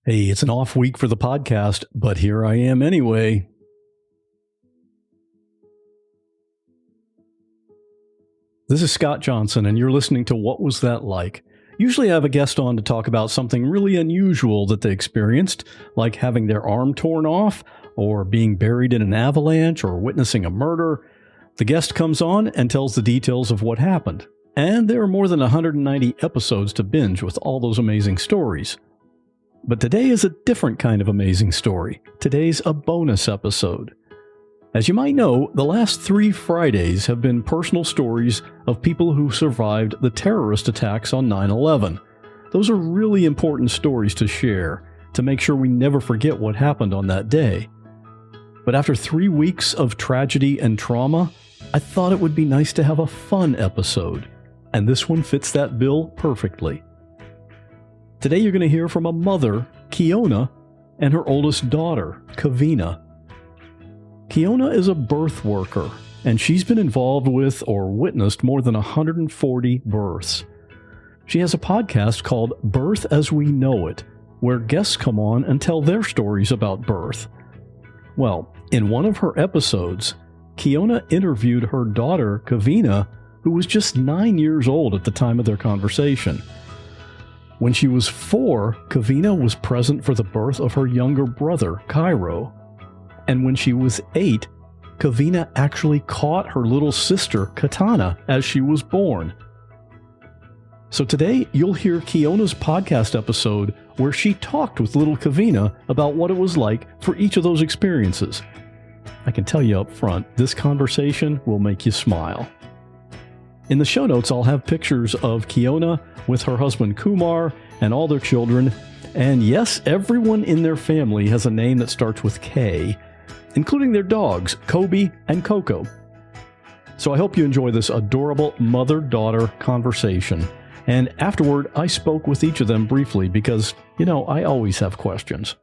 Hey, it's an off week for the podcast, but here I am anyway. This is Scott Johnson, and you're listening to What Was That Like? Usually I have a guest on to talk about something really unusual that they experienced, like having their arm torn off, or being buried in an avalanche, or witnessing a murder. The guest comes on and tells the details of what happened. And there are more than 190 episodes to binge with all those amazing stories. But today is a different kind of amazing story. Today's a bonus episode. As you might know, the last 3 Fridays have been personal stories of people who survived the terrorist attacks on 9/11. Those are really important stories to share, to make sure we never forget what happened on that day. But after 3 weeks of tragedy and trauma, I thought it would be nice to have a fun episode. And this one fits that bill perfectly. Today you're going to hear from a mother, Kiona, and her oldest daughter, Kavina. Kiona is a birth worker, and she's been involved with or witnessed more than 140 births. She has a podcast called Birth as We Know It, where guests come on and tell their stories about birth. Well, in one of her episodes, Kiona interviewed her daughter, Kavina, who was just 9 years old at the time of their conversation. When she was 4, Kavina was present for the birth of her younger brother, Cairo. And when she was 8, Kavina actually caught her little sister, Katana, as she was born. So today, you'll hear Kiona's podcast episode where she talked with little Kavina about what it was like for each of those experiences. I can tell you up front, this conversation will make you smile. In the show notes, I'll have pictures of Kiona with her husband Kumar and all their children. And yes, everyone in their family has a name that starts with K, including their dogs, Kobe and Coco. So I hope you enjoy this adorable mother-daughter conversation. And afterward, I spoke with each of them briefly because, I always have questions.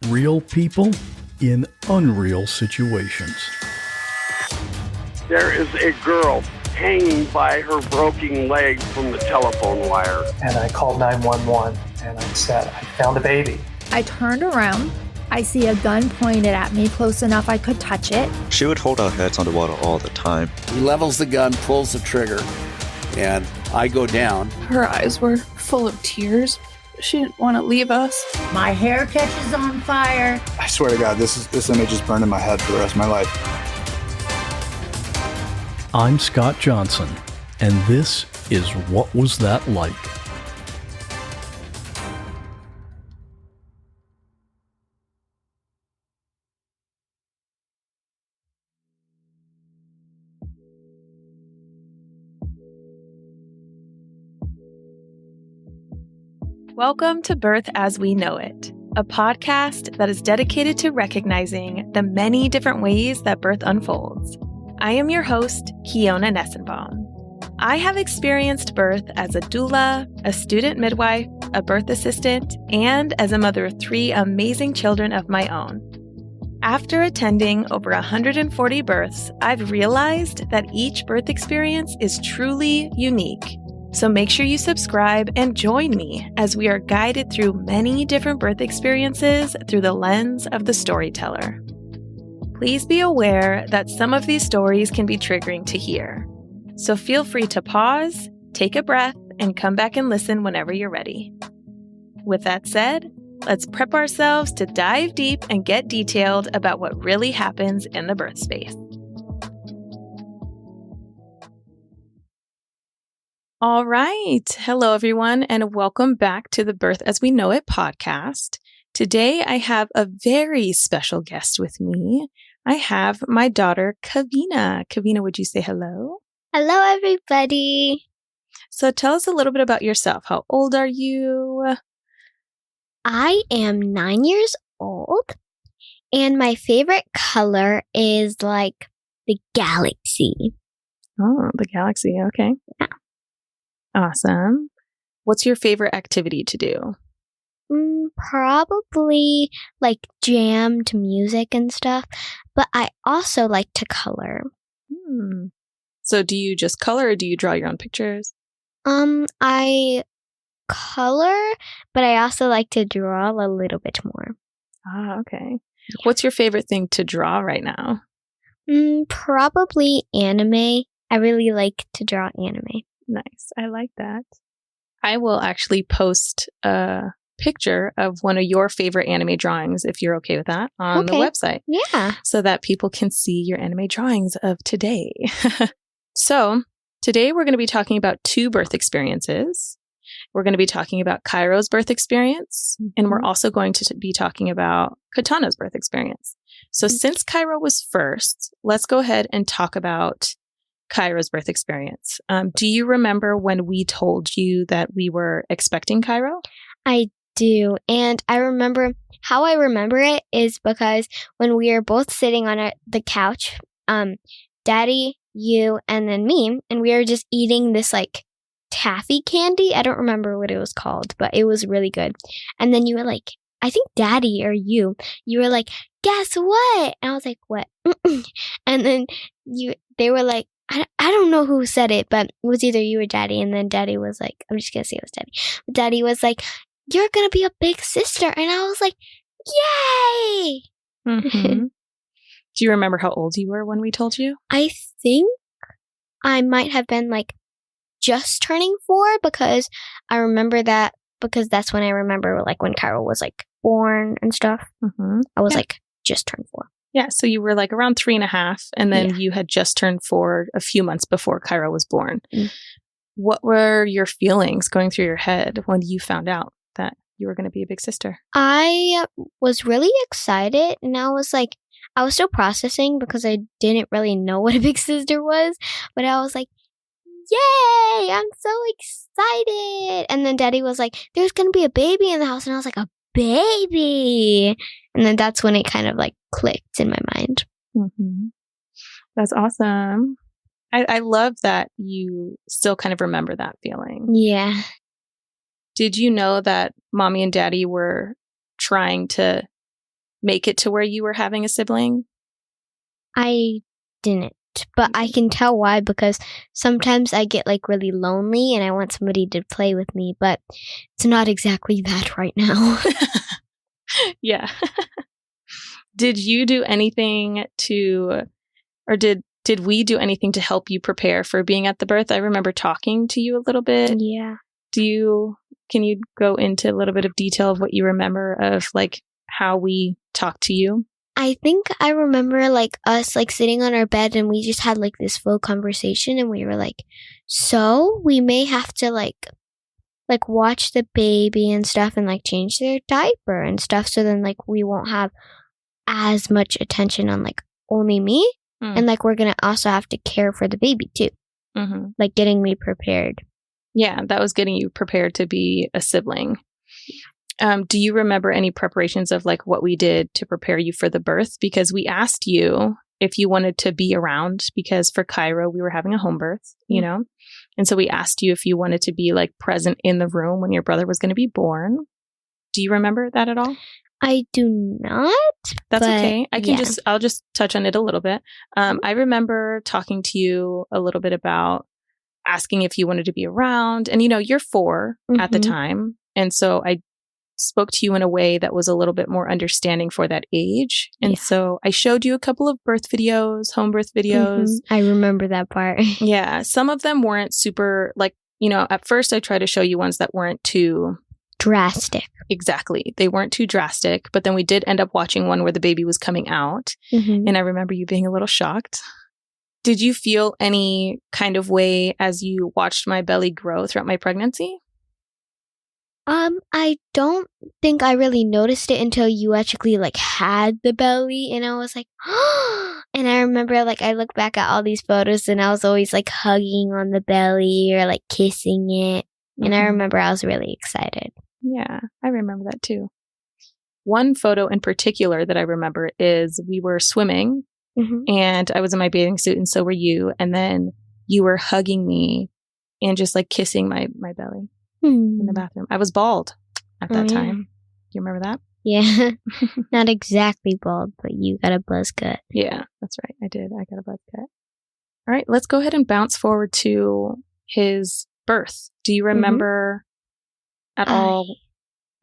Real people in unreal situations. There is a girl hanging by her broken leg from the telephone wire. And I called 911 and I said, I found a baby. I turned around. I see a gun pointed at me close enough I could touch it. She would hold our heads on the water all the time. He levels the gun, pulls the trigger, and I go down. Her eyes were full of tears. She didn't want to leave us. My hair catches on fire. I swear to God, this image is burned in my head for the rest of my life. I'm Scott Johnson, and this is What Was That Like? Welcome to Birth as We Know It, a podcast that is dedicated to recognizing the many different ways that birth unfolds. I am your host, Kiona Nessenbaum. I have experienced birth as a doula, a student midwife, a birth assistant, and as a mother of 3 amazing children of my own. After attending over 140 births, I've realized that each birth experience is truly unique. So make sure you subscribe and join me as we are guided through many different birth experiences through the lens of the storyteller. Please be aware that some of these stories can be triggering to hear. So feel free to pause, take a breath, and come back and listen whenever you're ready. With that said, let's prep ourselves to dive deep and get detailed about what really happens in the birth space. All right. Hello, everyone, and welcome back to the Birth as We Know It podcast. Today, I have a very special guest with me. I have my daughter, Kavina. Kavina, would you say hello? Hello, everybody. So tell us a little bit about yourself. How old are you? I am 9 years old, and my favorite color is like the galaxy. Oh, the galaxy. Okay. Yeah. Awesome. What's your favorite activity to do? Probably like jammed music and stuff, but I also like to color. So do you just color or do you draw your own pictures? I color, but I also like to draw a little bit more. Ah, okay. Yeah. What's your favorite thing to draw right now? Probably anime. I really like to draw anime. Nice. I like that. I will actually post a picture of one of your favorite anime drawings, if you're okay with that, on the website. Yeah. So that people can see your anime drawings of today. So today we're going to be talking about 2 birth experiences. We're going to be talking about Cairo's birth experience, and we're also going to be talking about Katana's birth experience. So since Cairo was first, let's go ahead and talk about Cairo's birth experience. Do you remember when we told you that we were expecting Cairo? I do. And I remember how I remember it is because when we were both sitting on the couch, Daddy, you, and then me, and we were just eating this like taffy candy. I don't remember what it was called, but it was really good. And then you were like, I think Daddy or you were like, guess what? And I was like, what? And then they were like, I don't know who said it, but it was either you or Daddy. And then Daddy was like, I'm just going to say it was Daddy. But Daddy was like, you're going to be a big sister. And I was like, yay! Mm-hmm. Do you remember how old you were when we told you? I think I might have been like just turning 4 because I remember that because that's when I remember like when Cairo was like born and stuff. Mm-hmm. I was like just turned 4. Yeah, so you were like around 3.5, and then you had just turned 4 a few months before Cairo was born. Mm. What were your feelings going through your head when you found out that you were going to be a big sister? I was really excited, and I was still processing because I didn't really know what a big sister was, but I was like, yay, I'm so excited. And then Daddy was like, there's going to be a baby in the house, and I was like, a baby. And then that's when it kind of like clicked in my mind. Mm-hmm. That's awesome. I love that you still kind of remember that feeling. Yeah. Did you know that Mommy and Daddy were trying to make it to where you were having a sibling? I didn't, but I can tell why, because sometimes I get like really lonely and I want somebody to play with me, but it's not exactly that right now. Yeah. Did you do anything or did we do anything to help you prepare for being at the birth? I remember talking to you a little bit. Yeah. Can you go into a little bit of detail of what you remember of like how we talked to you? I think I remember like us like sitting on our bed and we just had like this full conversation and we were like, so we may have to like watch the baby and stuff and like change their diaper and stuff. So then like we won't have as much attention on like only me. And like we're going to also have to care for the baby too. Mm-hmm. Like getting me prepared. Yeah, that was getting you prepared to be a sibling. Do you remember any preparations of like what we did to prepare you for the birth? Because we asked you if you wanted to be around because for Cairo, we were having a home birth, you know? And so we asked you if you wanted to be like present in the room when your brother was going to be born. Do you remember that at all? I do not. That's okay. I'll just touch on it a little bit. I remember talking to you a little bit about asking if you wanted to be around. And, you know, you're 4 at the time. And so I spoke to you in a way that was a little bit more understanding for that age. And so I showed you a couple of birth videos, home birth videos. I remember that part. Yeah. Some of them weren't super, like, you know, at first I tried to show you ones that weren't too drastic. Exactly. They weren't too drastic. But then we did end up watching one where the baby was coming out. And I remember you being a little shocked. Did you feel any kind of way as you watched my belly grow throughout my pregnancy? I don't think I really noticed it until you actually like had the belly and I was like, oh, and I remember like I look back at all these photos and I was always like hugging on the belly or like kissing it. And I remember I was really excited. Yeah, I remember that too. One photo in particular that I remember is we were swimming and I was in my bathing suit and so were you. And then you were hugging me and just like kissing my belly. In the bathroom. I was bald at that time. Do you remember that? Yeah. Not exactly bald, but you got a buzz cut. Yeah, that's right. I did. I got a buzz cut. All right, let's go ahead and bounce forward to his birth. Do you remember at all?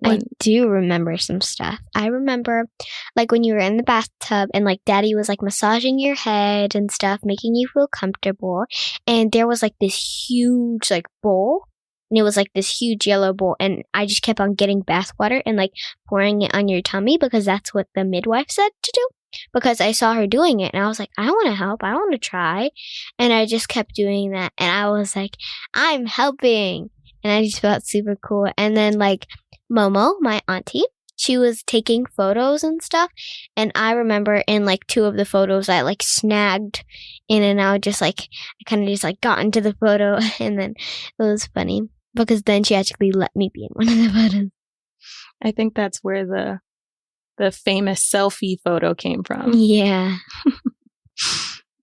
I do remember some stuff. I remember like when you were in the bathtub and like daddy was like massaging your head and stuff, making you feel comfortable. And there was like this huge like bowl. And it was like this huge yellow bowl. And I just kept on getting bath water and like pouring it on your tummy because that's what the midwife said to do. Because I saw her doing it and I was like, I want to help. I want to try. And I just kept doing that. And I was like, I'm helping. And I just felt super cool. And then like Momo, my auntie, she was taking photos and stuff. And I remember in like 2 of the photos I like snagged in and out, just like I kind of just like got into the photo. And then it was funny because then she actually let me be in one of the photos. I think that's where the famous selfie photo came from. Yeah.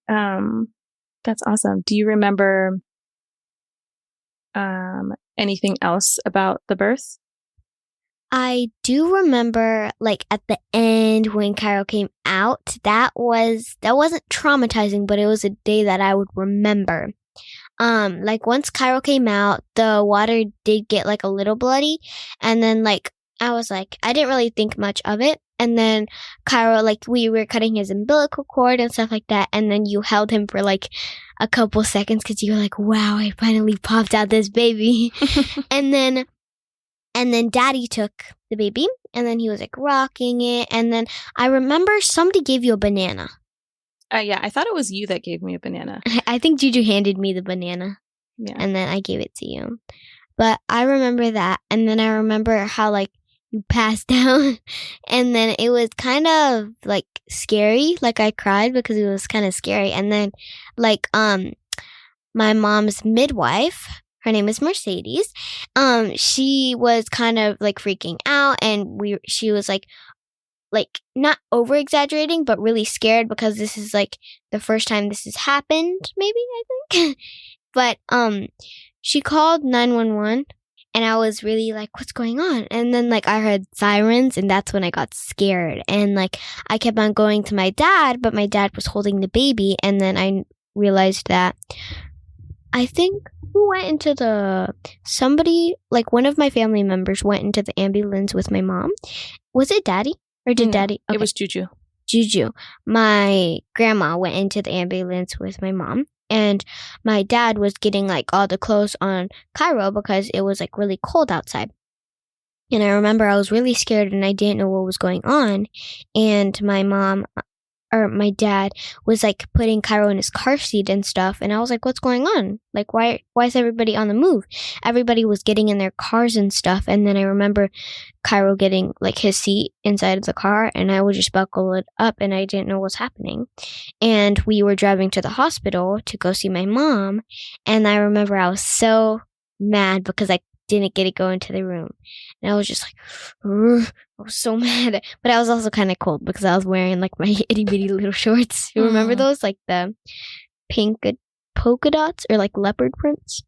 That's awesome. Do you remember anything else about the birth? I do remember like at the end when Cairo came out, that wasn't traumatizing, but it was a day that I would remember. Like once Cairo came out, the water did get like a little bloody, and then like I was like, I didn't really think much of it. And then Cairo, like we were cutting his umbilical cord and stuff like that. And then you held him for like a couple seconds because you were like, wow, I finally popped out this baby. And then daddy took the baby and then he was like rocking it. And then I remember somebody gave you a banana. Yeah, I thought it was you that gave me a banana. I think Juju handed me the banana. Yeah. And then I gave it to you. But I remember that. And then I remember how like you passed down. And then it was kind of like scary. Like I cried because it was kind of scary. And then like my mom's midwife, her name is Mercedes. She was kind of like freaking out, and she was like not over exaggerating, but really scared because this is like the first time this has happened. Maybe I think, but she called 911, and I was really like, "What's going on?" And then like I heard sirens, and that's when I got scared, and like I kept on going to my dad, but my dad was holding the baby, and then I realized that I think. Who went into somebody, like one of my family members went into the ambulance with my mom. Was it daddy? Or did daddy? Okay. It was Juju. Juju. My grandma went into the ambulance with my mom. And my dad was getting like all the clothes on Cairo because it was like really cold outside. And I remember I was really scared and I didn't know what was going on. And my dad was like putting Cairo in his car seat and stuff. And I was like, what's going on? Like, why is everybody on the move? Everybody was getting in their cars and stuff. And then I remember Cairo getting like his seat inside of the car, and I would just buckle it up and I didn't know what's happening. And we were driving to the hospital to go see my mom. And I remember I was so mad because I didn't get to go into the room. And I was just like, I was so mad. But I was also kind of cold because I was wearing like my itty bitty little shorts. You remember those? Like the pink polka dots or like leopard prints?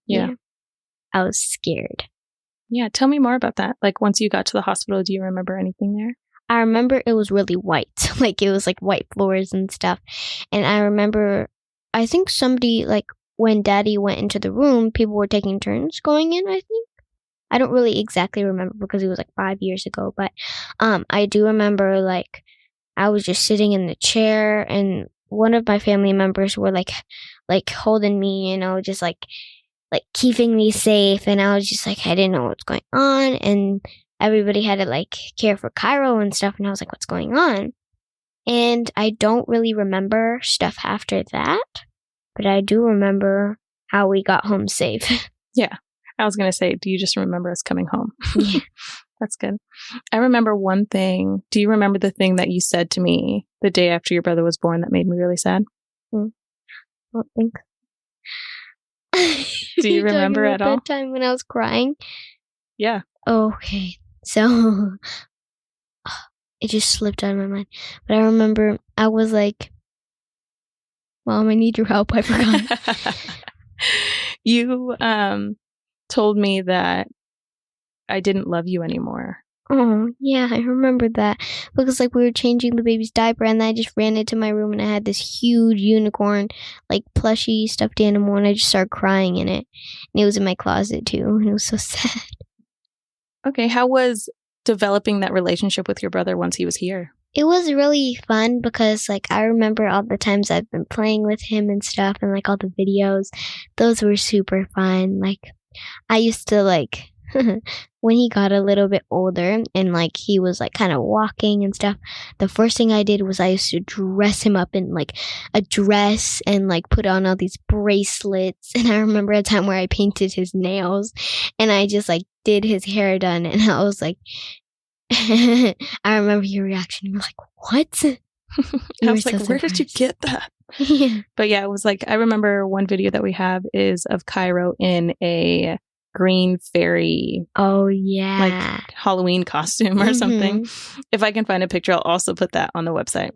Yeah. I was scared. Yeah. Tell me more about that. Like once you got to the hospital, do you remember anything there? I remember it was really white. Like it was like white floors and stuff. And I remember, I think somebody like, when daddy went into the room, people were taking turns going in, I think. I don't really exactly remember because it was like 5 years ago, but I do remember like I was just sitting in the chair and one of my family members were like holding me, you know, just like keeping me safe, and I was just like, I didn't know what's going on, and everybody had to like care for Cairo and stuff, and I was like, what's going on? And I don't really remember stuff after that. But I do remember how we got home safe. Yeah. I was going to say, do you just remember us coming home? Yeah. That's good. I remember one thing. Do you remember the thing that you said to me the day after your brother was born that made me really sad? I don't think Do you remember at all? That time when I was crying? Yeah. Okay. So it just slipped out of my mind. But I remember I was like, Mom, I need your help. I forgot. You told me that I didn't love you anymore. Oh, yeah, I remember that. Because like we were changing the baby's diaper and I just ran into my room and I had this huge unicorn, like plushy stuffed animal, and I just started crying in it. And it was in my closet too, and it was so sad. Okay. How was developing that relationship with your brother once he was here? It was really fun because, like, I remember all the times I've been playing with him and stuff, and, like, all the videos. Those were super fun. Like, I used to, like, when he got a little bit older and, like, he was, like, kind of walking and stuff, the first thing I did was I used to dress him up in, like, a dress and, like, put on all these bracelets. And I remember a time where I painted his nails and I just, like, did his hair done, and I was like, I remember your reaction. You were like, what? I was like, where did you get that? Yeah. But yeah, it was like, I remember one video that we have is of Cairo in a green fairy, Oh, yeah. like Halloween costume or something. If I can find a picture, I'll also put that on the website.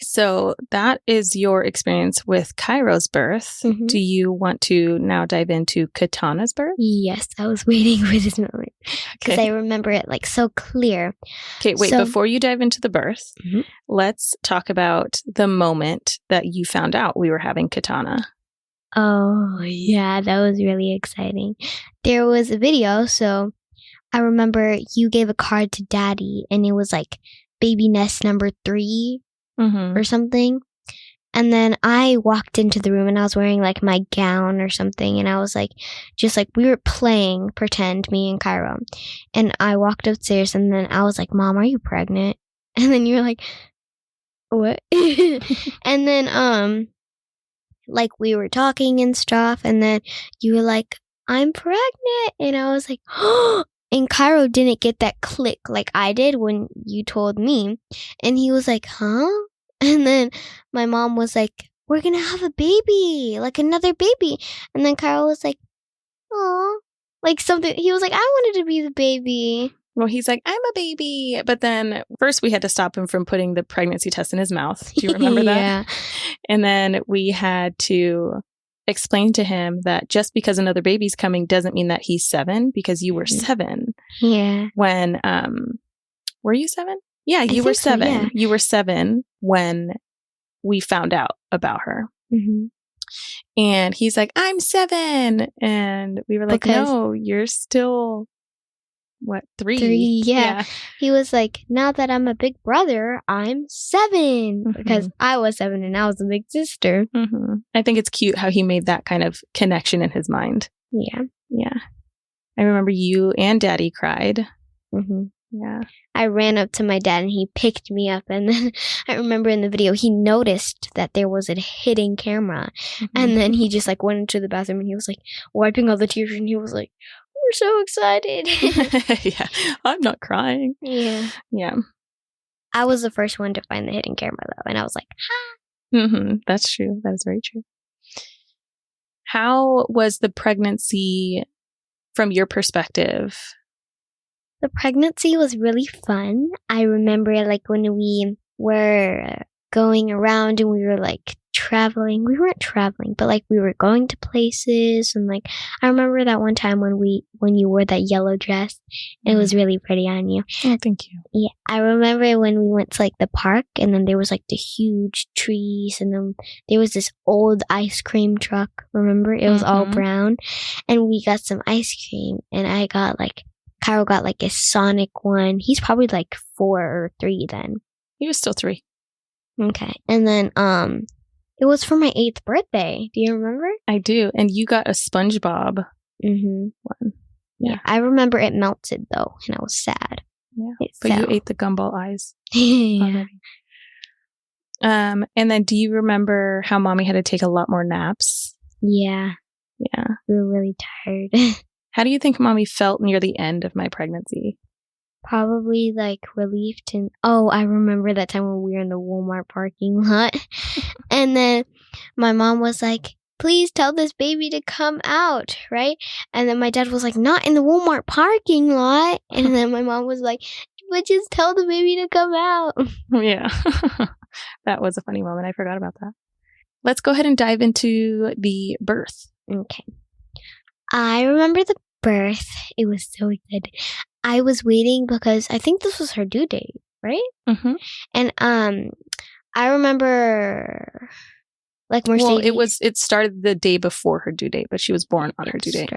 So that is your experience with Cairo's birth. Do you want to now dive into Katana's birth? Yes, I was waiting for this moment because Okay. I remember it like so clear. Okay, wait, So- before you dive into the birth, Mhm. let's talk about the moment that you found out we were having Katana. Oh, yeah, that was really exciting. There was a video, so I remember you gave a card to Daddy, and it was like baby nest number 3 or something. And then I walked into the room and I was wearing like my gown or something. And I was like, just like we were playing pretend, me and Cairo. And I walked upstairs and then I was like, Mom, are you pregnant? And then you were like, what? And then, like we were talking and stuff. And then you were like, I'm pregnant. And I was like, oh. And Cairo didn't get that click like I did when you told me. And he was like, huh? And then my mom was like, we're going to have a baby, like another baby. And then Cairo was like, oh, like something. He was like, I wanted to be the baby. Well, he's like, I'm a baby. But then first we had to stop him from putting the pregnancy test in his mouth. Do you remember that? Yeah. And then we had to explain to him that just because another baby's coming doesn't mean that he's 7, because you were 7 Yeah. when, were you 7? Yeah, you were think so, 7. yeah. You were 7 when we found out about her. Mm-hmm. And he's like, I'm 7. And we were like, Because- no, you're still, what, 3? 3, yeah. He was like, now that I'm a big brother, I'm 7. Because I was 7 and I was a big sister. I think it's cute how he made that kind of connection in his mind. Yeah. Yeah. I remember you and Daddy cried. Mm-hmm. Yeah. I ran up to my dad and he picked me up. And then I remember in the video, he noticed that there was a hidden camera. And then he just like went into the bathroom and he was like wiping all the tears and he was like, we're so excited. Yeah. I'm not crying. Yeah. Yeah. I was the first one to find the hidden camera though. And I was like, That's true. That is very true. How was the pregnancy from your perspective? the pregnancy was really fun. I remember like when we were going around and we were like traveling. We weren't traveling, but like we were going to places, and like I remember that one time when you wore that yellow dress. It was really pretty on you. Oh, thank you. Yeah, I remember when we went to like the park, and then there was like the huge trees, and then there was this old ice cream truck. Remember, it was all brown, and we got some ice cream, and I got like Cairo got like a Sonic one. He's probably like 4 or 3 then. He was still 3. Okay, and then it was for my 8th birthday. Do you remember? I do, and you got a SpongeBob one. Yeah, I remember it melted though, and I was sad. Yeah, it but you fell. ate the gumball eyes. Yeah. Already. And then do you remember how mommy had to take a lot more naps? Yeah, Yeah. we were really tired. How do you think mommy felt near the end of my pregnancy? Probably like relieved. And I remember that time when we were in the Walmart parking lot, and then my mom was like, please tell this baby to come out, right? And then my dad was like, not in the Walmart parking lot. And then my mom was like, but just tell the baby to come out. Yeah. That was a funny moment. I forgot about that. Let's go ahead and dive into the birth. Okay. I remember the birth. It was so exciting. I was waiting because I think this was her due date, right? Mm-hmm. And I remember Like Mercedes. Well, it started the day before her due date, but she was born on her due date.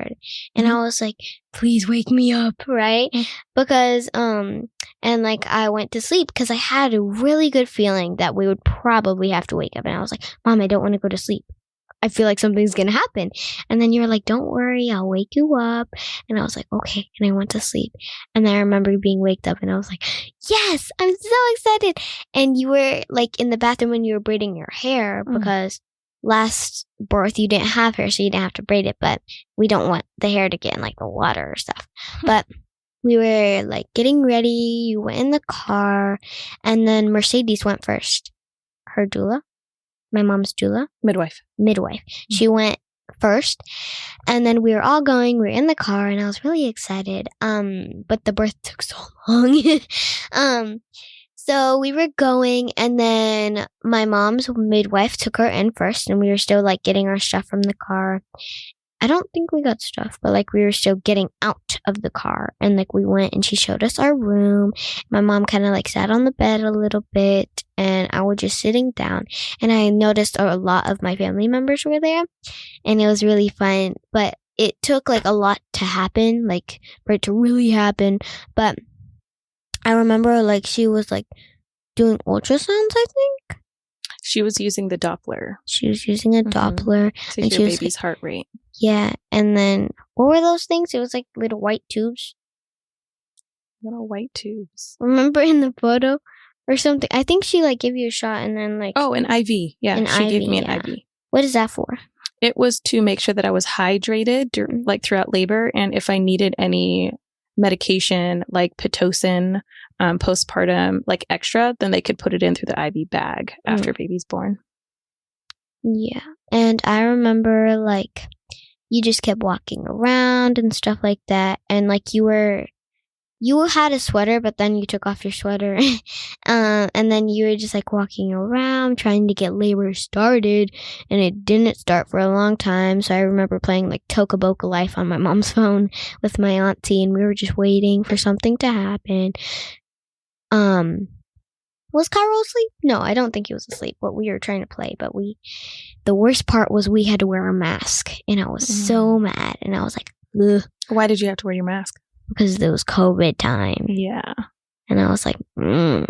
And I was like, please wake me up, right? Because, and like I went to sleep because I had a really good feeling that we would probably have to wake up. And I was like, Mom, I don't want to go to sleep. I feel like something's going to happen. And then you're like, don't worry, I'll wake you up. And I was like, okay. And I went to sleep. And then I remember being waked up and I was like, yes, I'm so excited. And you were like in the bathroom when you were braiding your hair because last birth you didn't have hair, so you didn't have to braid it. But we don't want the hair to get in like the water or stuff. But we were like getting ready. You went in the car. And then Mercedes went first. Her doula. My mom's doula. Midwife. She went first. And then we were all going. We were in the car and I was really excited. But the birth took so long. So we were going and then my mom's midwife took her in first and we were still like getting our stuff from the car. I don't think we got stuff, but like we were still getting out of the car and like we went and she showed us our room. My mom kind of like sat on the bed a little bit and I was just sitting down and I noticed a lot of my family members were there and it was really fun, but it took like a lot to happen, like for it to really happen. But I remember like she was like doing ultrasounds, I think. She was using the Doppler. She was using a Doppler. To and hear she was baby's like, heart rate. Yeah, and then what were those things? It was like little white tubes. Little white tubes. Remember in the photo or something? I think she like gave you a shot and then like an IV. Yeah, she gave me an IV. What is that for? It was to make sure that I was hydrated like throughout labor, and if I needed any medication like Pitocin, postpartum, like extra, then they could put it in through the IV bag after baby's born. Yeah, and I remember like you just kept walking around and stuff like that, and like you had a sweater, but then you took off your sweater, and then you were just like walking around trying to get labor started, and it didn't start for a long time. So I remember playing like Toca Boca Life on my mom's phone with my auntie, and we were just waiting for something to happen. Was Cairo asleep? No, I don't think he was asleep, but we were trying to play. But the worst part was we had to wear a mask, and I was so mad, and I was like, ugh. Why did you have to wear your mask? Because it was COVID time. Yeah. And I was like, And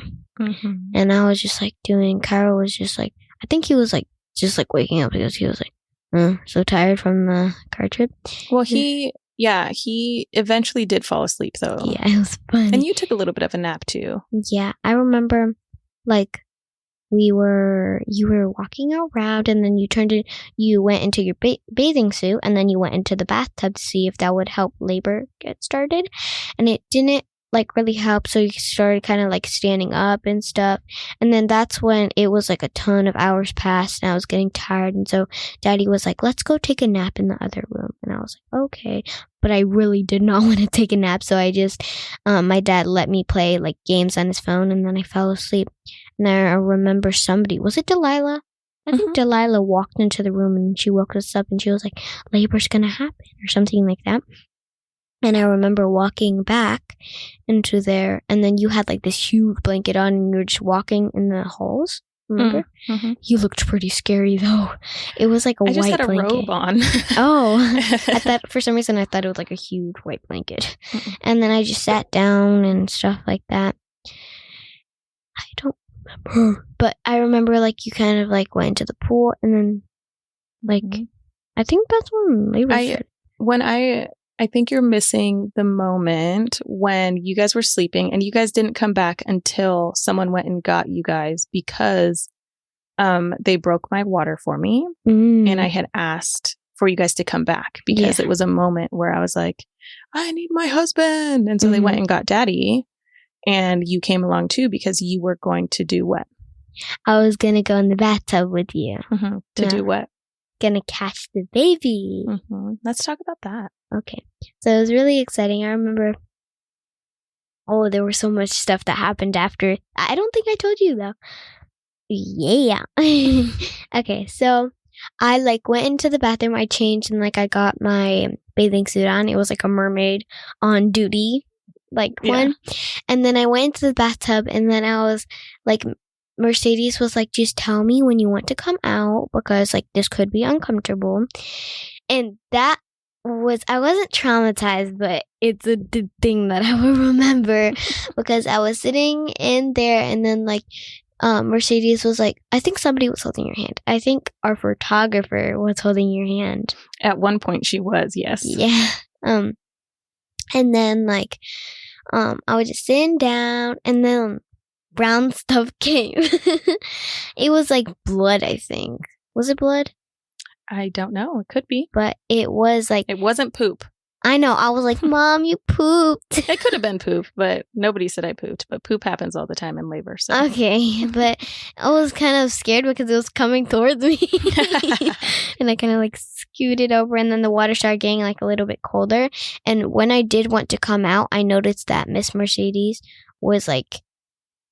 I was just like Cairo was just like, I think he was like, just like waking up because he was like, so tired from the car trip. Well, he eventually did fall asleep though. Yeah, it was fun. And you took a little bit of a nap too. Yeah, I remember like you were walking around and then you went into your bathing suit and then you went into the bathtub to see if that would help labor get started, and it didn't like really help, so you started kind of like standing up and stuff, and then that's when it was like a ton of hours passed and I was getting tired, and so Daddy was like, let's go take a nap in the other room, and I was like, okay, but I really did not want to take a nap, so I just my dad let me play like games on his phone, and then I fell asleep. And I remember was it Delilah? I think Delilah walked into the room and she woke us up and she was like, labor's gonna happen or something like that. And I remember walking back into there, and then you had like this huge blanket on and you were just walking in the halls. Remember? You looked pretty scary though. It was like a white blanket. I just had a robe on. I thought for some reason it was like a huge white blanket. And then I just sat down and stuff like that. I don't remember, but I remember like you kind of like went into the pool, and then like I think that's when labor started. I think you're missing the moment when you guys were sleeping and you guys didn't come back until someone went and got you guys because they broke my water for me, and I had asked for you guys to come back because it was a moment where I was like, I need my husband, and so they went and got Daddy. And you came along too because you were going to do what? I was going to go in the bathtub with you. To do what? Going to catch the baby. Let's talk about that. Okay. So it was really exciting. I remember, there was so much stuff that happened after. I don't think I told you though. Yeah. Okay. So I like went into the bathroom. I changed and like I got my bathing suit on. It was like a mermaid on duty. One, and then I went into the bathtub, and then I was like Mercedes was like, just tell me when you want to come out because like this could be uncomfortable. And that was, I wasn't traumatized, but it's a thing that I will remember because I was sitting in there and then like Mercedes was like, I think somebody was holding your hand. I think our photographer was holding your hand. At one point she was, yes. Yeah. And then like I was just sitting down and then brown stuff came. It was like blood, I think. Was it blood? I don't know. It could be. But it was like... It wasn't poop. I know. I was like, Mom, you pooped. It could have been poop, but nobody said I pooped. But poop happens all the time in labor. So. Okay. But I was kind of scared because it was coming towards me. And I kind of like scooted over and then the water started getting like a little bit colder. And when I did want to come out, I noticed that Miss Mercedes was like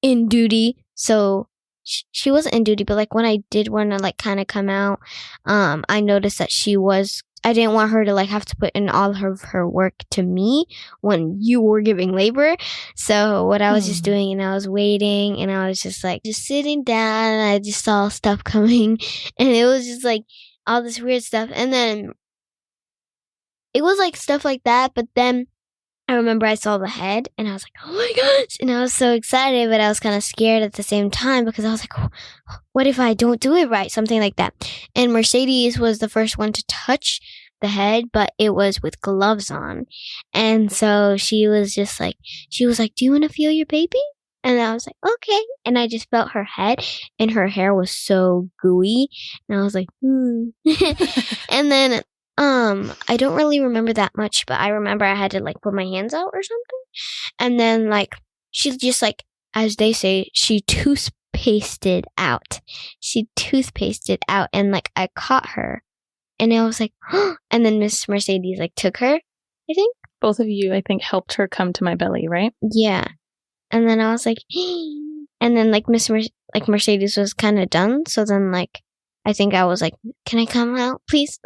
in duty. So she wasn't in duty, but like when I did want to like kind of come out, I noticed that she was... I didn't want her to like have to put in all of her work to me when you were giving labor. So what I was just doing, and I was waiting and I was just like just sitting down and I just saw stuff coming and it was just like all this weird stuff. And then it was like stuff like that. But then I remember I saw the head and I was like, oh my gosh. And I was so excited, but I was kind of scared at the same time because I was like, what if I don't do it right? Something like that. And Mercedes was the first one to touch the head, but it was with gloves on. And so she was like, do you want to feel your baby? And I was like, okay. And I just felt her head and her hair was so gooey. And I was like, And then I don't really remember that much, but I remember I had to like put my hands out or something. And then like she just like, as they say, she toothpasted out. And like I caught her and I was like, and then Miss Mercedes like took her, I think. Both of you, I think, helped her come to my belly, right? Yeah. And then I was like, and then like Mercedes was kind of done. So then like, I think I was like, can I come out, please?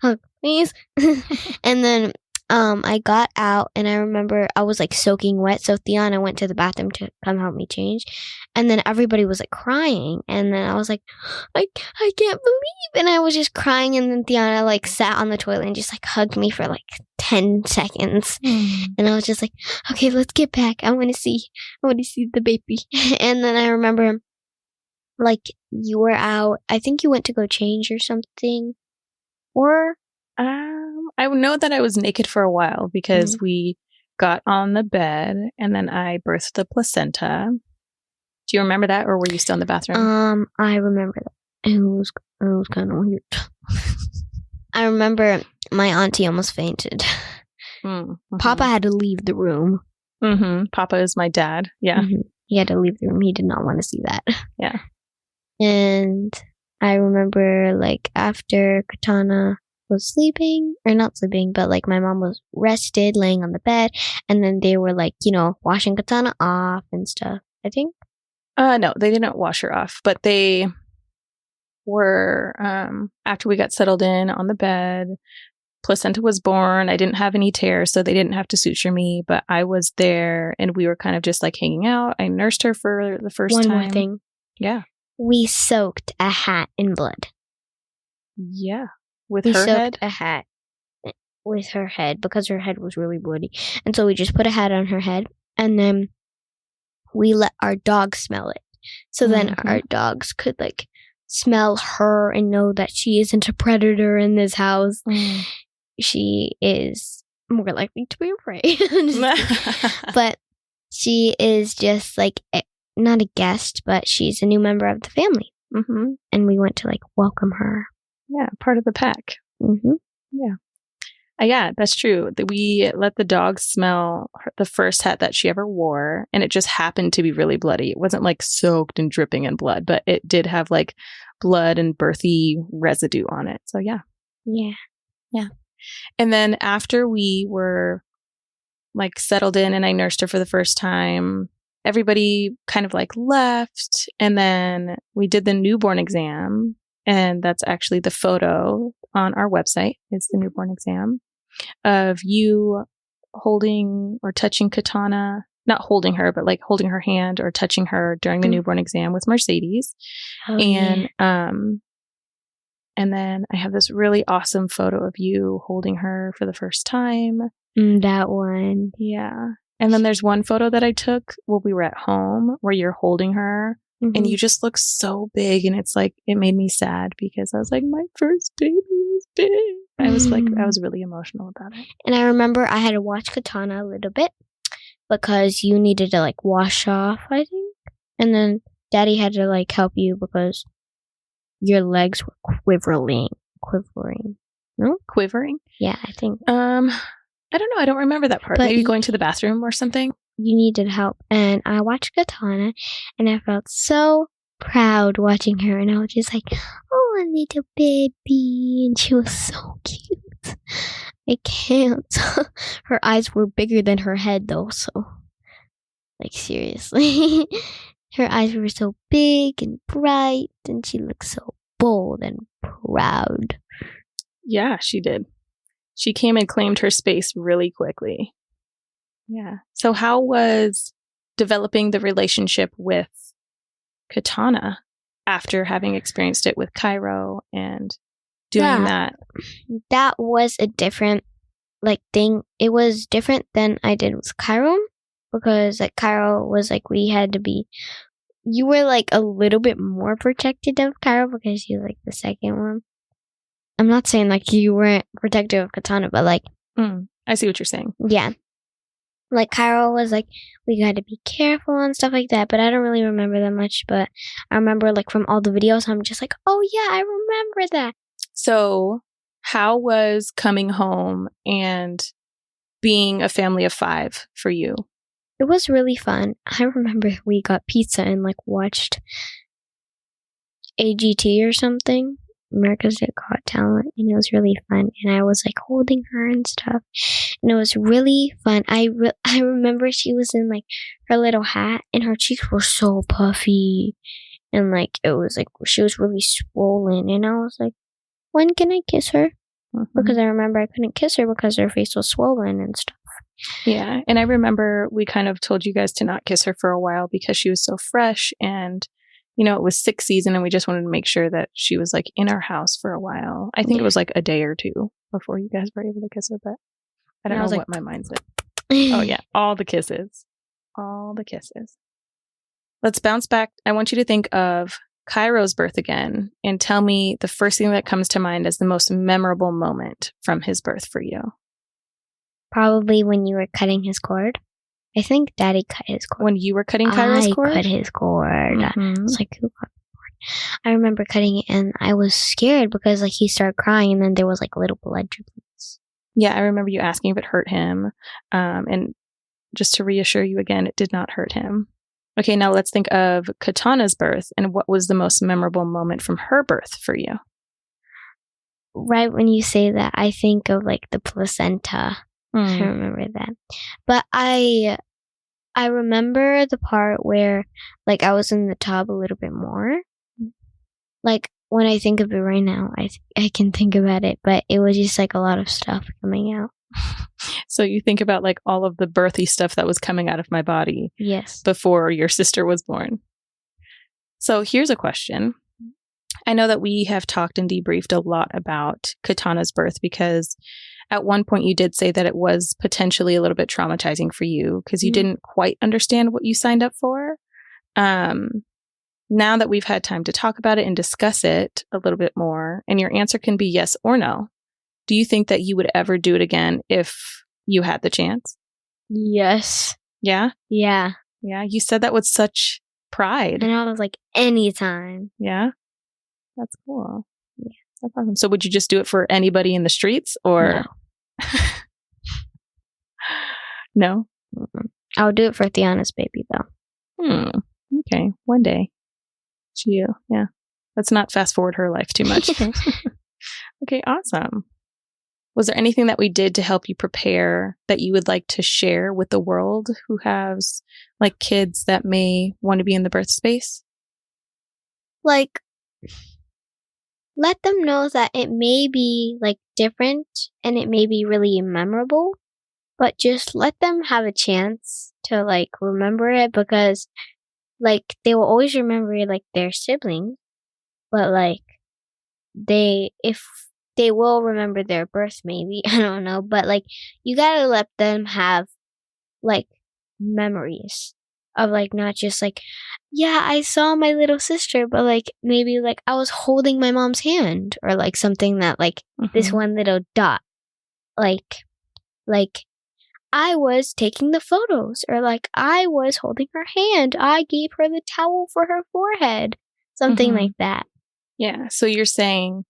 Oh, please. And then I got out and I remember I was like soaking wet. So Tiana went to the bathroom to come help me change. And then everybody was like crying. And then I was like, I can't believe. And I was just crying. And then Tiana like sat on the toilet and just like hugged me for like 10 seconds. And I was just like, okay, let's get back. I want to see the baby. And then I remember like you were out. I think you went to go change or something. Or I know that I was naked for a while because we got on the bed and then I birthed the placenta. Do you remember that, or were you still in the bathroom? I remember that. It was kind of weird. I remember my auntie almost fainted. Papa had to leave the room. Papa is my dad. Yeah. He had to leave the room. He did not want to see that. Yeah. And I remember like after Katana was sleeping, or not sleeping, but like my mom was rested laying on the bed, and then they were like, washing Katana off and stuff, I think. No, they didn't wash her off, but they were, after we got settled in on the bed, placenta was born. I didn't have any tears, so they didn't have to suture me, but I was there and we were kind of just like hanging out. I nursed her for the first time. One more thing. Yeah. We soaked a hat in blood. Yeah. We soaked a hat with her head because her head was really bloody. And so we just put a hat on her head and then we let our dogs smell it. So then our dogs could like smell her and know that she isn't a predator in this house. She is more likely to be a prey. But she is just like not a guest, but she's a new member of the family. And we went to like welcome her. Yeah, part of the pack. Yeah. Yeah, that's true. We let the dog smell the first hat that she ever wore, and it just happened to be really bloody. It wasn't like soaked and dripping in blood, but it did have like blood and birthy residue on it. So yeah. Yeah. And then after we were like settled in and I nursed her for the first time, everybody kind of like left, and then we did the newborn exam. And that's actually the photo on our website. It's the newborn exam of you holding or touching Katana not holding her, but like holding her hand or touching her during the newborn exam with Mercedes. Oh, And yeah. and then I have this really awesome photo of you holding her for the first time. That one. Yeah. And then there's one photo that I took while we were at home where you're holding her and you just look so big. And it's like, it made me sad because I was like, my first baby is big. I was really emotional about it. And I remember I had to watch Katana a little bit because you needed to like wash off, I think. And then Daddy had to like help you because your legs were quivering. No? Quivering? Yeah, I think. I don't know. I don't remember that part. But Maybe going to the bathroom or something. You needed help. And I watched Katana and I felt so proud watching her. And I was just like, oh, a little baby. And she was so cute. I can't. Her eyes were bigger than her head though. So, like, seriously. Her eyes were so big and bright. And she looked so bold and proud. Yeah, she did. She came and claimed her space really quickly. Yeah. So how was developing the relationship with Katana after having experienced it with Cairo and doing that? That was a different thing. It was different than I did with Cairo because like Cairo was like we had to be. You were like a little bit more protected of Cairo because you like the second one. I'm not saying like you weren't protective of Katana, but like I see what you're saying. Yeah. Like Cairo was like we got to be careful and stuff like that, but I don't really remember that much. But I remember like from all the videos, I'm just like, oh yeah, I remember that. So how was coming home and being a family of 5 for you? It was really fun. I remember we got pizza and like watched AGT or something, America's Got Talent, and it was really fun. And I was like holding her and stuff, and it was really fun. I remember she was in like her little hat, and her cheeks were so puffy, and like it was like she was really swollen. And I was like, when can I kiss her? Because I remember I couldn't kiss her because her face was swollen and stuff. Yeah, and I remember we kind of told you guys to not kiss her for a while because she was so fresh and, you know, it was 6 season and we just wanted to make sure that she was like in our house for a while. I think it was like a day or 2 before you guys were able to kiss her, but I don't know what my mind said. Oh yeah, all the kisses. All the kisses. Let's bounce back. I want you to think of Cairo's birth again and tell me the first thing that comes to mind as the most memorable moment from his birth for you. Probably when you were cutting his cord. I think Daddy cut his cord. When you were cutting Cairo's cord? I cut his cord. It's like, who cut the cord? I remember cutting it and I was scared because like he started crying and then there was like little blood driplets. Yeah, I remember you asking if it hurt him. And just to reassure you again, it did not hurt him. Okay, now let's think of Katana's birth and what was the most memorable moment from her birth for you? Right when you say that, I think of like the placenta. I remember that. But I remember the part where like I was in the tub a little bit more. Like when I think of it right now, I can think about it, but it was just like a lot of stuff coming out. So you think about like all of the birthy stuff that was coming out of my body. Yes. Before your sister was born. So here's a question. I know that we have talked and debriefed a lot about Katana's birth because at one point you did say that it was potentially a little bit traumatizing for you because you didn't quite understand what you signed up for. Now that we've had time to talk about it and discuss it a little bit more, and your answer can be yes or no, do you think that you would ever do it again if you had the chance? Yes. Yeah? Yeah. Yeah, you said that with such pride. And I was like, anytime. Yeah? That's cool. Yeah. That's awesome. So would you just do it for anybody in the streets or? No? I'll do it for Tiana's baby though. Okay. One day. Yeah. Let's not fast forward her life too much. Okay. Awesome. Was there anything that we did to help you prepare that you would like to share with the world who has like kids that may want to be in the birth space? Like, let them know that it may be like different and it may be really memorable, but just let them have a chance to like remember it, because like they will always remember like their siblings, but like if they will remember their birth, maybe. I don't know, but like you gotta let them have like memories of like not just like, yeah, I saw my little sister, but like maybe like I was holding my mom's hand, or like something that like this one little dot, like I was taking the photos, or like I was holding her hand, I gave her the towel for her forehead, something like that. Yeah. So you're saying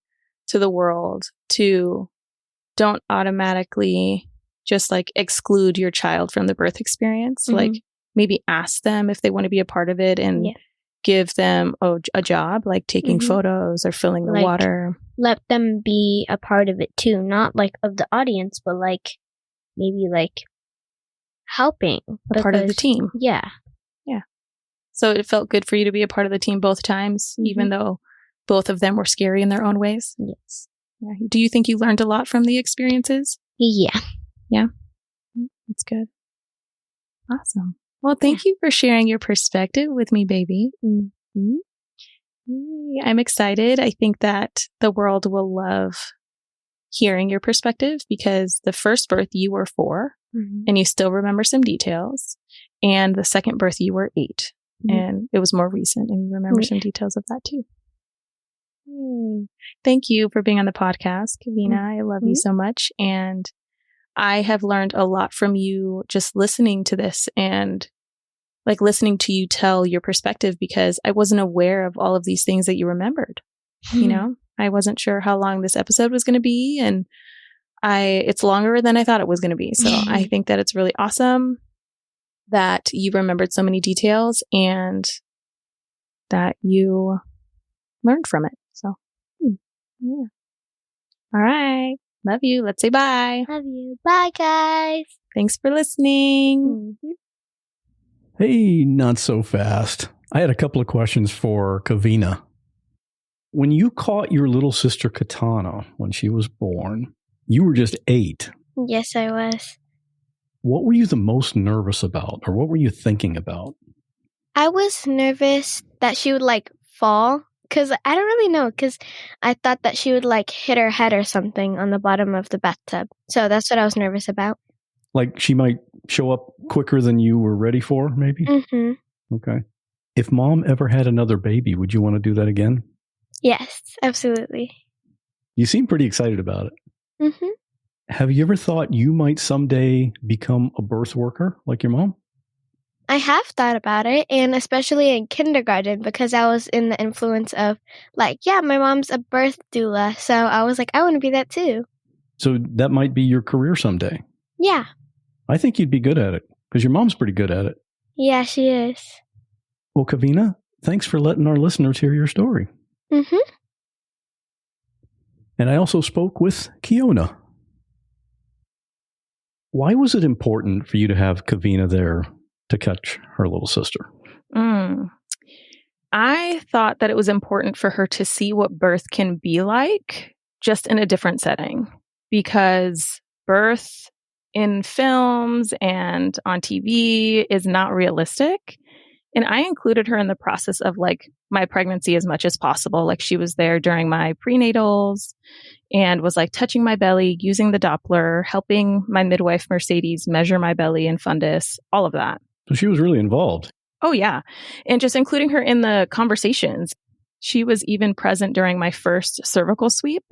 to the world to don't automatically just like exclude your child from the birth experience. Like maybe ask them if they want to be a part of it, and give them a job, like taking photos or filling the like, water. Let them be a part of it too, not like of the audience, but like maybe like helping. A part of the team. Yeah. Yeah. So it felt good for you to be a part of the team both times, even though both of them were scary in their own ways? Yes. Yeah. Do you think you learned a lot from the experiences? Yeah. Yeah. That's good. Awesome. Well, thank you for sharing your perspective with me, baby. I'm excited. I think that the world will love hearing your perspective, because the first birth you were 4 and you still remember some details. And the second birth you were 8 and it was more recent and you remember some details of that too. Thank you for being on the podcast, Kavina. I love you so much. And I have learned a lot from you just listening to this, and like listening to you tell your perspective, because I wasn't aware of all of these things that you remembered. You know, I wasn't sure how long this episode was going to be, and it's longer than I thought it was going to be. So I think that it's really awesome that you remembered so many details and that you learned from it. So, yeah. All right. Love you. Let's say bye. Love you. Bye, guys. Thanks for listening. Hey, not so fast. I had a couple of questions for Cavina. When you caught your little sister Katana when she was born, you were just 8. Yes, I was. What were you the most nervous about, or what were you thinking about? I was nervous that she would like fall, because I don't really know, because I thought that she would like hit her head or something on the bottom of the bathtub. So that's what I was nervous about. Like she might show up quicker than you were ready for, maybe? Okay. If mom ever had another baby, would you want to do that again? Yes, absolutely. You seem pretty excited about it. Have you ever thought you might someday become a birth worker like your mom? I have thought about it, and especially in kindergarten, because I was in the influence of like, yeah, my mom's a birth doula. So I was like, I want to be that too. So that might be your career someday. Yeah. I think you'd be good at it, because your mom's pretty good at it. Yeah, she is. Well, Kavina, thanks for letting our listeners hear your story. And I also spoke with Kiona. Why was it important for you to have Kavina there to catch her little sister? I thought that it was important for her to see what birth can be like, just in a different setting, because birth in films and on TV is not realistic. And I included her in the process of like my pregnancy as much as possible. Like she was there during my prenatals and was like touching my belly, using the Doppler, helping my midwife Mercedes measure my belly and fundus, all of that. So she was really involved. Oh, yeah. And just including her in the conversations. She was even present during my first cervical sweep.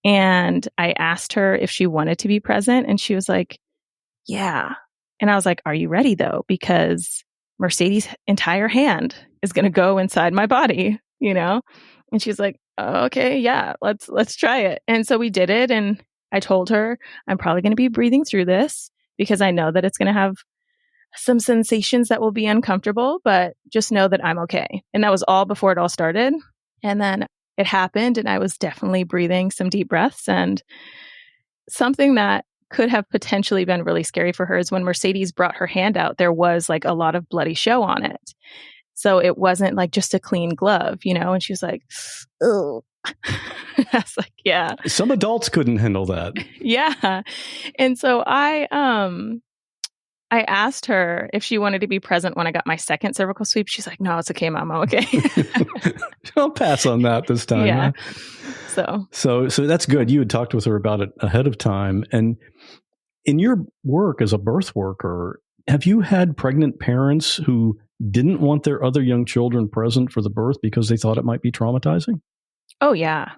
And I asked her if she wanted to be present. And she was like, yeah. And I was like, are you ready though? Because Mercedes' entire hand is going to go inside my body, you know? And she's like, oh, okay, yeah, let's try it. And so we did it. And I told her, I'm probably going to be breathing through this because I know that it's going to have some sensations that will be uncomfortable, but just know that I'm okay. And that was all before it all started. And then it happened and I was definitely breathing some deep breaths. And something that could have potentially been really scary for her is when Mercedes brought her hand out, there was like a lot of bloody show on it. So it wasn't like just a clean glove, you know? And she was like, oh, I was like, yeah. Some adults couldn't handle that. Yeah. And so I asked her if she wanted to be present when I got my second cervical sweep. She's like, no, it's okay, Mom. I'm okay. I'll pass on that this time. Yeah. Huh? So that's good. You had talked with her about it ahead of time. And in your work as a birth worker, have you had pregnant parents who didn't want their other young children present for the birth because they thought it might be traumatizing? Oh, yeah.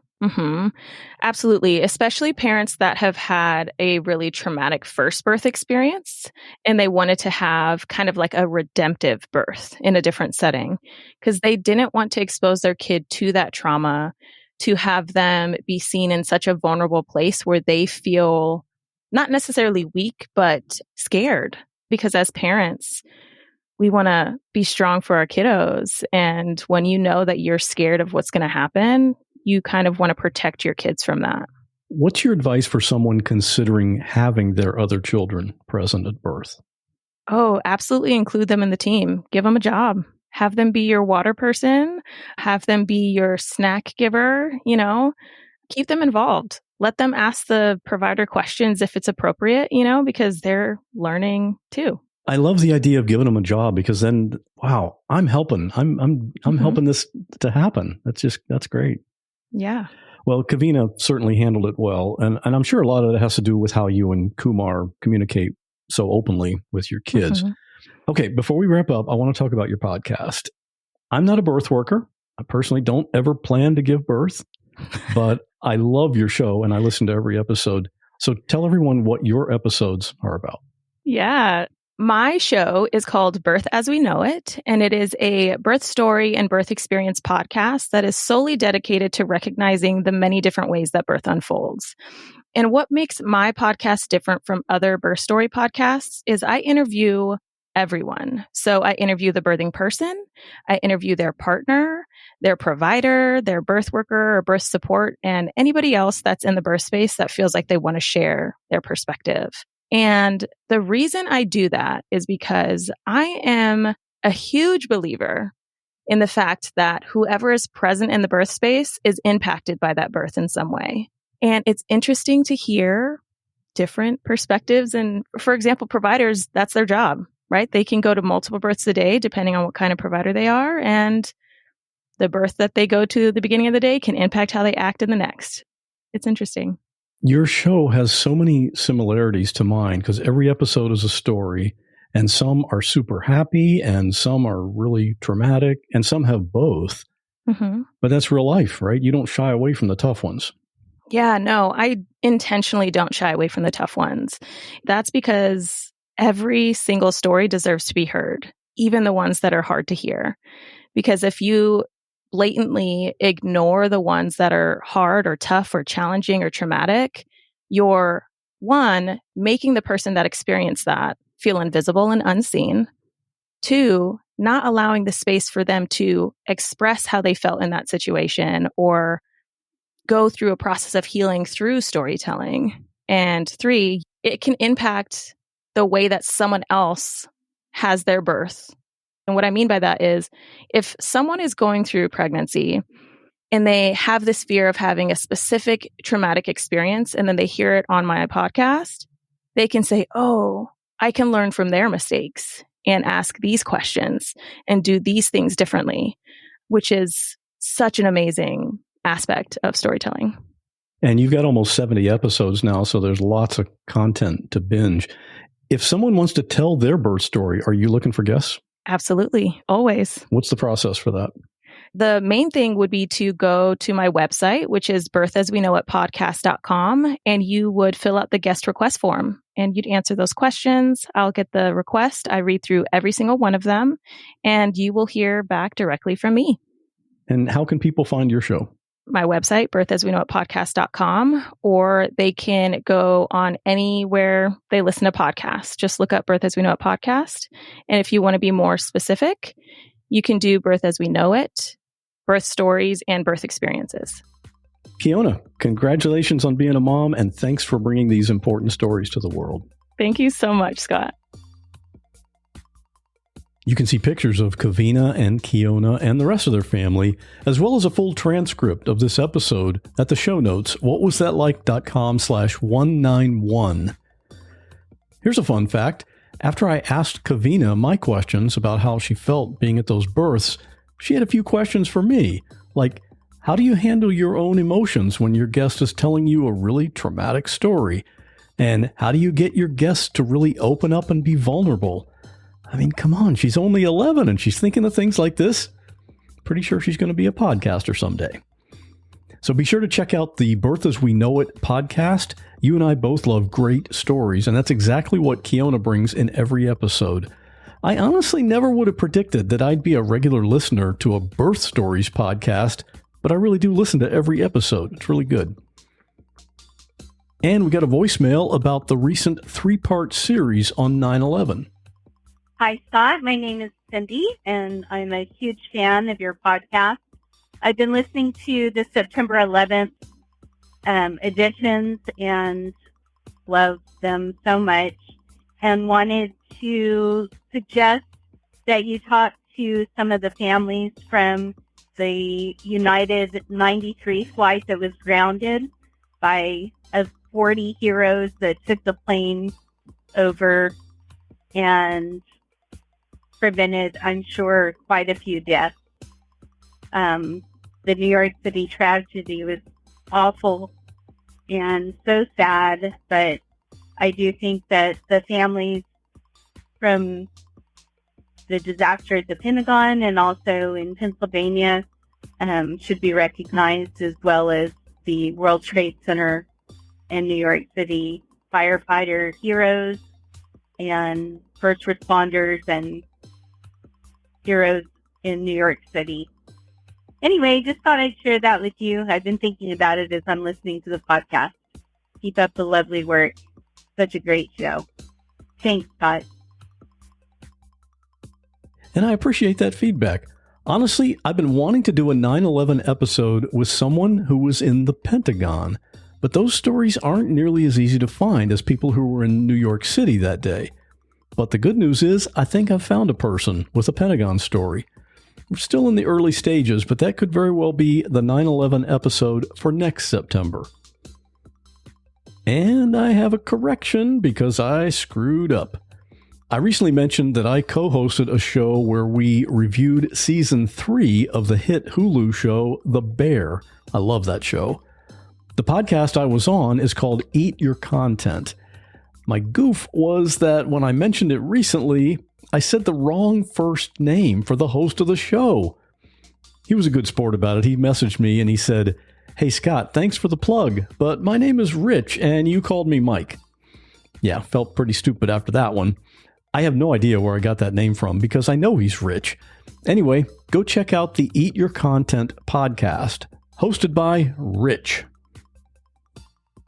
Absolutely. Especially parents that have had a really traumatic first birth experience and they wanted to have kind of like a redemptive birth in a different setting because they didn't want to expose their kid to that trauma, to have them be seen in such a vulnerable place where they feel not necessarily weak, but scared. Because as parents, we want to be strong for our kiddos. And when you know that you're scared of what's going to happen, you kind of want to protect your kids from that. What's your advice for someone considering having their other children present at birth? Oh, absolutely include them in the team. Give them a job. Have them be your water person. Have them be your snack giver, keep them involved. Let them ask the provider questions if it's appropriate, because they're learning too. I love the idea of giving them a job because then, wow, I'm helping. I'm helping this to happen. That's great. Yeah. Well, Kavina certainly handled it well. And I'm sure a lot of it has to do with how you and Kumar communicate so openly with your kids. Okay, before we wrap up, I want to talk about your podcast. I'm not a birth worker. I personally don't ever plan to give birth, but I love your show and I listen to every episode. So tell everyone what your episodes are about. Yeah. My show is called Birth as We Know It, and it is a birth story and birth experience podcast that is solely dedicated to recognizing the many different ways that birth unfolds. And what makes my podcast different from other birth story podcasts is I interview everyone. So I interview the birthing person, I interview their partner, their provider, their birth worker or birth support, and anybody else that's in the birth space that feels like they want to share their perspective. And the reason I do that is because I am a huge believer in the fact that whoever is present in the birth space is impacted by that birth in some way. And it's interesting to hear different perspectives. And for example, providers, that's their job, right? They can go to multiple births a day, depending on what kind of provider they are. And the birth that they go to at the beginning of the day can impact how they act in the next. It's interesting. Your show has so many similarities to mine because every episode is a story and some are super happy and some are really traumatic and some have both. But that's real life, right? You don't shy away from the tough ones. Yeah, no, I intentionally don't shy away from the tough ones. That's because every single story deserves to be heard, even the ones that are hard to hear. Because if you blatantly ignore the ones that are hard or tough or challenging or traumatic, you're, one, making the person that experienced that feel invisible and unseen. Two, not allowing the space for them to express how they felt in that situation or go through a process of healing through storytelling. And three, it can impact the way that someone else has their birth. And what I mean by that is if someone is going through pregnancy and they have this fear of having a specific traumatic experience, and then they hear it on my podcast, they can say, oh, I can learn from their mistakes and ask these questions and do these things differently, which is such an amazing aspect of storytelling. And you've got almost 70 episodes now, so there's lots of content to binge. If someone wants to tell their birth story, are you looking for guests? Absolutely. Always. What's the process for that? The main thing would be to go to my website, which is birthasweknowitpodcast.com, and you would fill out the guest request form and you'd answer those questions. I'll get the request. I read through every single one of them and you will hear back directly from me. And how can people find your show? My website, birthasweknowitpodcast.com, or they can go on anywhere they listen to podcasts. Just look up Birth As We Know It podcast. And if you want to be more specific, you can do Birth As We Know It, birth stories, and birth experiences. Kiona, congratulations on being a mom, and thanks for bringing these important stories to the world. Thank you so much, Scott. You can see pictures of Kavina and Kiona and the rest of their family, as well as a full transcript of this episode at the show notes, whatwasthatlike.com/191. Here's a fun fact. After I asked Kavina my questions about how she felt being at those births, she had a few questions for me, like, how do you handle your own emotions when your guest is telling you a really traumatic story? And how do you get your guests to really open up and be vulnerable? I mean, come on, she's only 11 and she's thinking of things like this. Pretty sure she's going to be a podcaster someday. So be sure to check out the Birth as We Know It podcast. You and I both love great stories, and that's exactly what Kiona brings in every episode. I honestly never would have predicted that I'd be a regular listener to a birth stories podcast, but I really do listen to every episode. It's really good. And we got a voicemail about the recent 3-part series on 9/11. Hi, Scott. My name is Cindy, and I'm a huge fan of your podcast. I've been listening to the September 11th editions and love them so much, and wanted to suggest that you talk to some of the families from the United 93 flight that was grounded by 40 heroes that took the plane over and prevented, I'm sure, quite a few deaths. The New York City tragedy was awful and so sad, but I do think that the families from the disaster at the Pentagon and also in Pennsylvania should be recognized, as well as the World Trade Center and New York City firefighter heroes and first responders and heroes in New York City. Anyway, just thought I'd share that with you. I've been thinking about it as I'm listening to the podcast. Keep up the lovely work. Such a great show. Thanks, Scott. And I appreciate that feedback. Honestly, I've been wanting to do a 9/11 episode with someone who was in the Pentagon, but those stories aren't nearly as easy to find as people who were in New York City that day. But the good news is, I think I've found a person with a Pentagon story. We're still in the early stages, but that could very well be the 9/11 episode for next September. And I have a correction because I screwed up. I recently mentioned that I co-hosted a show where we reviewed season 3 of the hit Hulu show, The Bear. I love that show. The podcast I was on is called Eat Your Content. My goof was that when I mentioned it recently, I said the wrong first name for the host of the show. He was a good sport about it. He messaged me and he said, "Hey Scott, thanks for the plug, but my name is Rich and you called me Mike." Yeah, felt pretty stupid after that one. I have no idea where I got that name from because I know he's rich. Anyway, go check out the Eat Your Content podcast, hosted by Rich.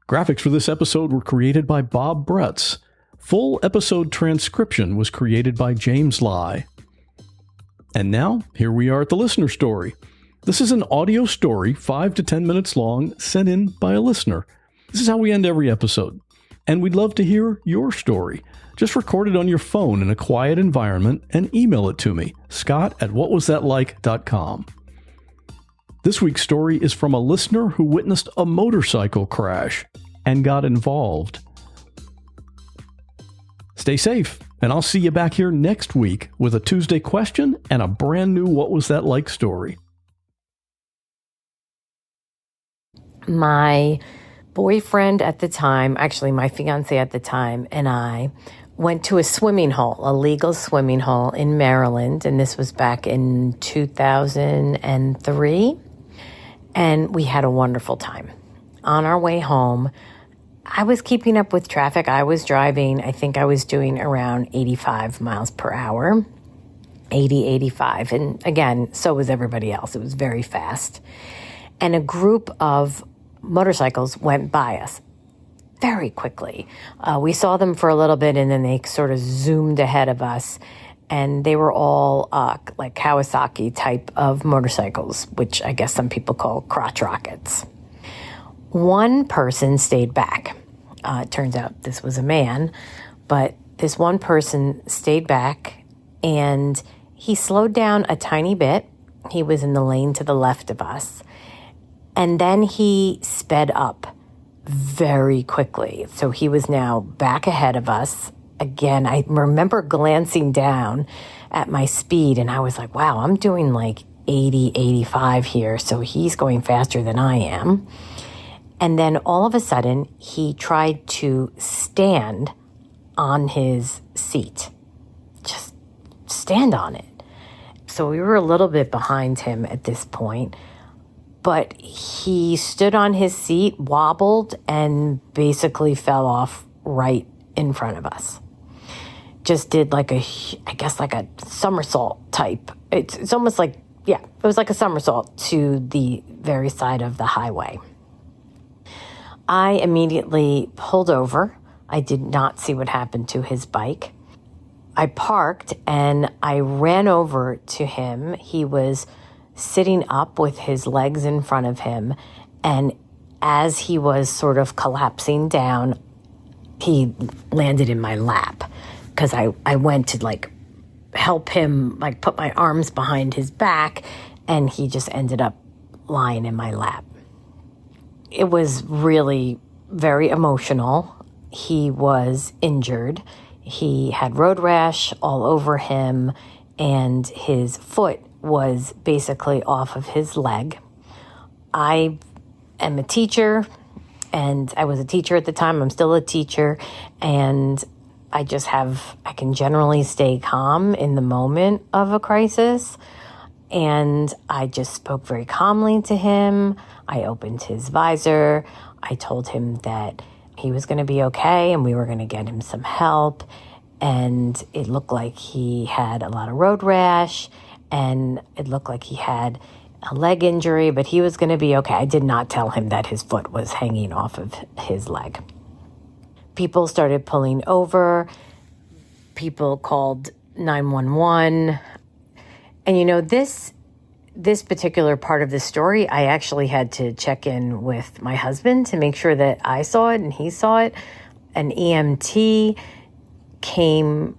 Graphics for this episode were created by Bob Bretz. Full episode transcription was created by James Lai. And now, here we are at the listener story. This is an audio story, 5 to 10 minutes long, sent in by a listener. This is how we end every episode. And we'd love to hear your story. Just record it on your phone in a quiet environment and email it to me, scott@whatwasthatlike.com. This week's story is from a listener who witnessed a motorcycle crash and got involved. Stay safe, and I'll see you back here next week with a Tuesday question and a brand new What Was That Like story. My boyfriend at the time, actually my fiance at the time, and I went to a swimming hole, a legal swimming hole in Maryland, and this was back in 2003, and we had a wonderful time. On our way home, I was keeping up with traffic. I was driving. I think I was doing around 85 miles per hour, 80, 85. And again, so was everybody else. It was very fast. And a group of motorcycles went by us very quickly. We saw them for a little bit and then they sort of zoomed ahead of us. And they were all like Kawasaki type of motorcycles, which I guess some people call crotch rockets. One person stayed back. It turns out this was a man, but this one person stayed back and he slowed down a tiny bit. He was in the lane to the left of us. And then he sped up very quickly. So he was now back ahead of us. Again, I remember glancing down at my speed, and I was like, wow, I'm doing like 80, 85 here. So he's going faster than I am. And then all of a sudden, he tried to stand on his seat. Just stand on it. So we were a little bit behind him at this point, but he stood on his seat, wobbled, and basically fell off right in front of us. Just did like a somersault type. It's almost like, it was like a somersault to the very side of the highway. I immediately pulled over. I did not see what happened to his bike. I parked and I ran over to him. He was sitting up with his legs in front of him. And as he was sort of collapsing down, he landed in my lap because I went to like help him, like put my arms behind his back, and he just ended up lying in my lap. It was really very emotional. He was injured. He had road rash all over him, and his foot was basically off of his leg. I am a teacher, and I was a teacher at the time. I'm still a teacher, and I can generally stay calm in the moment of a crisis. And I just spoke very calmly to him. I opened his visor. I told him that he was going to be okay and we were going to get him some help. And it looked like he had a lot of road rash, and it looked like he had a leg injury, but he was going to be okay. I did not tell him that his foot was hanging off of his leg. People started pulling over. People called 911. And this particular part of the story, I actually had to check in with my husband to make sure that I saw it and he saw it. An EMT came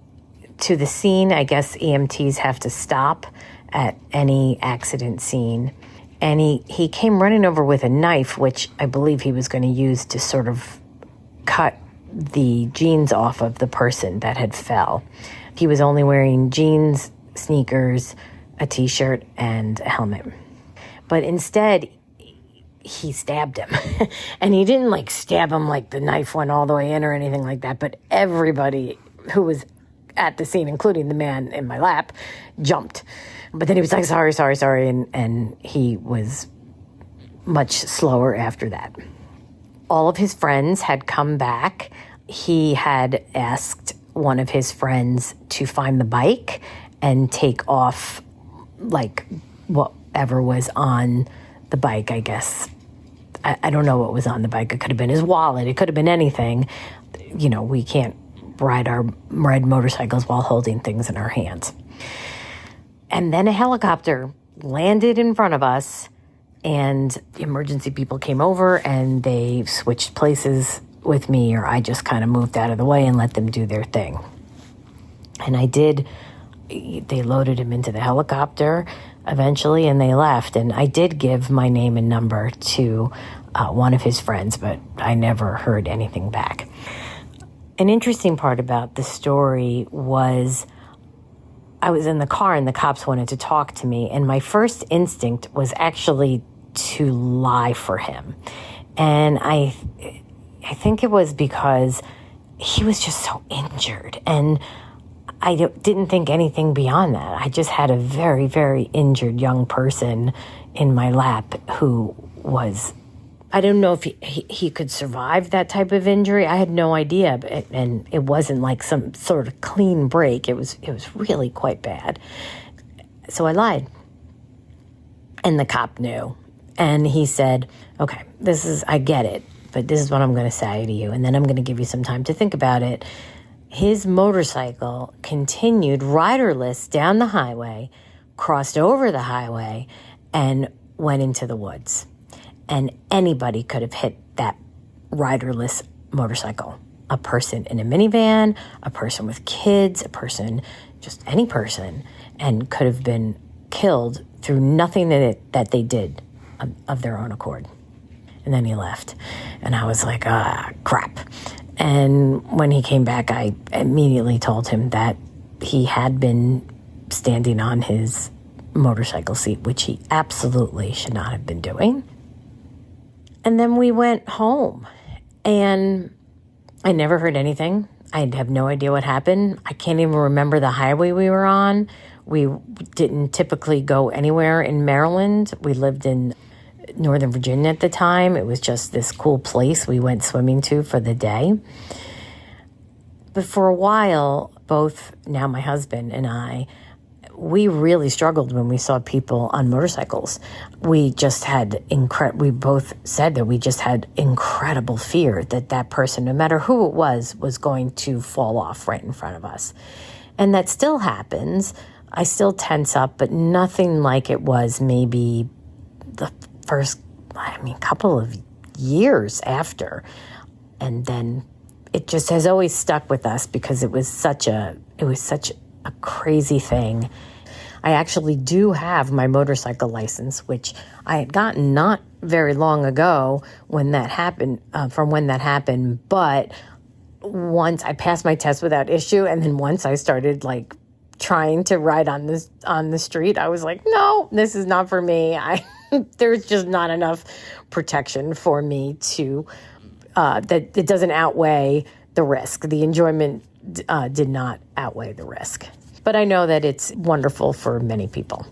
to the scene. I guess EMTs have to stop at any accident scene. And he came running over with a knife, which I believe he was going to use to sort of cut the jeans off of the person that had fell. He was only wearing jeans, sneakers, a t-shirt, and a helmet. But instead, he stabbed him. And he didn't like stab him like the knife went all the way in or anything like that. But everybody who was at the scene, including the man in my lap, jumped. But then he was like, sorry. And he was much slower after that. All of his friends had come back. He had asked one of his friends to find the bike and take off like whatever was on the bike, I guess. I don't know what was on the bike. It could have been his wallet. It could have been anything. We can't ride motorcycles while holding things in our hands. And then a helicopter landed in front of us, and the emergency people came over and they switched places with me, or I just kind of moved out of the way and let them do their thing. And I did. They loaded him into the helicopter eventually, and they left. And I did give my name and number to one of his friends, but I never heard anything back. An interesting part about the story was I was in the car and the cops wanted to talk to me, and my first instinct was actually to lie for him. And I think it was because he was just so injured, and I didn't think anything beyond that. I just had a very, very injured young person in my lap who was, I don't know if he could survive that type of injury. I had no idea, and it wasn't like some sort of clean break. It was really quite bad. So I lied. And the cop knew. And he said, okay, I get it, but this is what I'm going to say to you, and then I'm going to give you some time to think about it. His motorcycle continued riderless down the highway, crossed over the highway, and went into the woods. And anybody could have hit that riderless motorcycle. a person in a minivan, a person with kids, a person, just any person, and could have been killed through nothing that they did of their own accord. And then he left. And I was like, crap. And when he came back, I immediately told him that he had been standing on his motorcycle seat, which he absolutely should not have been doing. And then we went home, and I never heard anything. I have no idea what happened. I can't even remember the highway we were on. We didn't typically go anywhere in Maryland. We lived in Northern Virginia at the time. It was just this cool place we went swimming to for the day. But for a while, both now my husband and I, we really struggled when we saw people on motorcycles. We just had we both said that we just had incredible fear that person, no matter who it was going to fall off right in front of us. And that still happens. I still tense up, but nothing like it was maybe the first, couple of years after. And then it just has always stuck with us because it was such a crazy thing. I actually do have my motorcycle license, which I had gotten not very long ago when that happened, but once I passed my test without issue, and then once I started trying to ride on the street, I was like, no, this is not for me. There's just not enough protection for me to that it doesn't outweigh the risk. The enjoyment did not outweigh the risk. But I know that it's wonderful for many people.